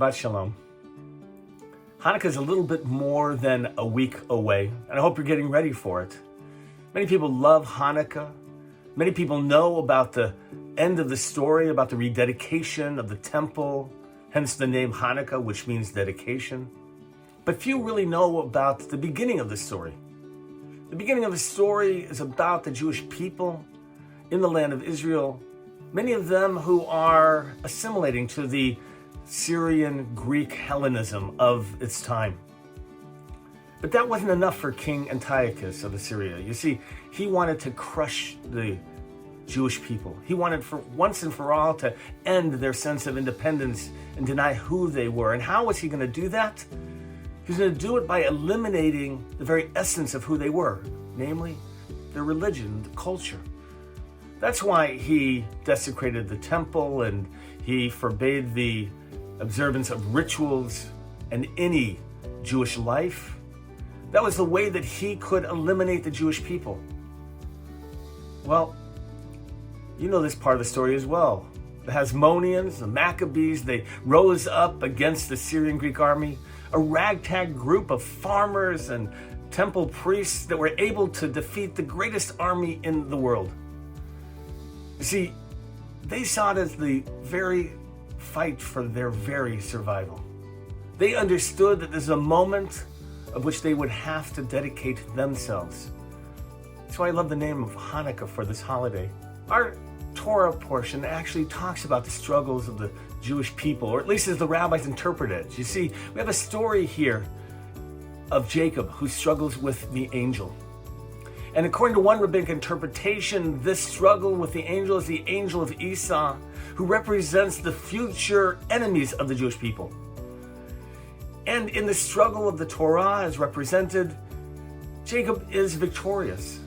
Shabbat Shalom. Hanukkah is a little bit more than a week away, and I hope you're getting ready for it. Many people love Hanukkah. Many people know about the end of the story, about the rededication of the temple, hence the name Hanukkah, which means dedication. But few really know about the beginning of the story. The beginning of the story is about the Jewish people in the land of Israel, many of them who are assimilating to the Syrian Greek Hellenism of its time. But that wasn't enough for King Antiochus of Assyria. You see, he wanted to crush the Jewish people. He wanted for once and for all to end their sense of independence and deny who they were. And how was he going to do that? He was going to do it by eliminating the very essence of who they were, namely their religion, the culture. That's why he desecrated the temple and he forbade the observance of rituals and any Jewish life. That was the way that he could eliminate the Jewish people. Well, you know this part of the story as well. The Hasmoneans, the Maccabees, they rose up against the Syrian Greek army, a ragtag group of farmers and temple priests that were able to defeat the greatest army in the world. You see, they saw it as the very fight for their very survival. They understood that there's a moment of which they would have to dedicate themselves. That's why I love the name of Hanukkah for this holiday. Our Torah portion actually talks about the struggles of the Jewish people, or at least as the rabbis interpret it. You see, we have a story here of Jacob who struggles with the angel. And according to one rabbinic interpretation, this struggle with the angel is the angel of Esau, who represents the future enemies of the Jewish people. And in the struggle of the Torah as represented, Jacob is victorious.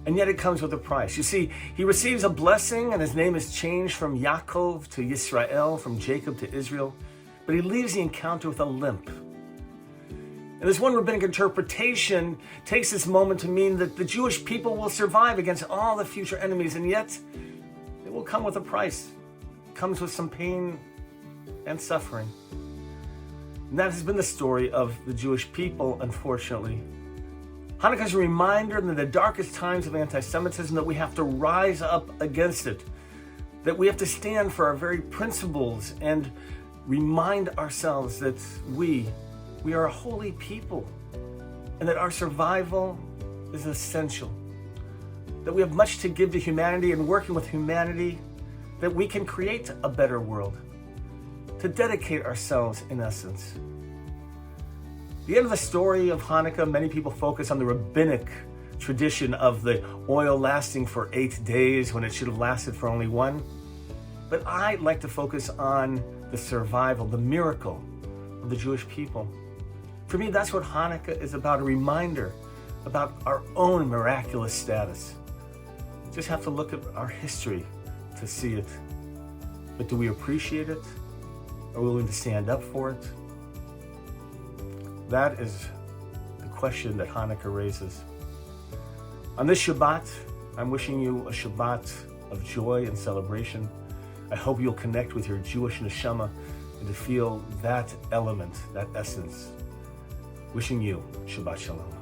And yet it comes with a price. You see, he receives a blessing and his name is changed from Yaakov to Yisrael, from Jacob to Israel. But he leaves the encounter with a limp. And this one rabbinic interpretation takes this moment to mean that the Jewish people will survive against all the future enemies, and yet it will come with a price. It comes with some pain and suffering. And that has been the story of the Jewish people, unfortunately. Hanukkah is a reminder that in the darkest times of anti-Semitism that we have to rise up against it, that we have to stand for our very principles and remind ourselves that we are a holy people and that our survival is essential, that we have much to give to humanity, and working with humanity that we can create a better world, to dedicate ourselves in essence. The end of the story of Hanukkah, many people focus on the rabbinic tradition of the oil lasting for 8 days when it should have lasted for only one. But I like to focus on the survival, the miracle of the Jewish people. For me, that's what Hanukkah is about, a reminder about our own miraculous status. Just have to look at our history to see it. But do we appreciate it? Are we willing to stand up for it? That is the question that Hanukkah raises. On this Shabbat, I'm wishing you a Shabbat of joy and celebration. I hope you'll connect with your Jewish neshama and to feel that element, that essence. Wishing you Shabbat Shalom.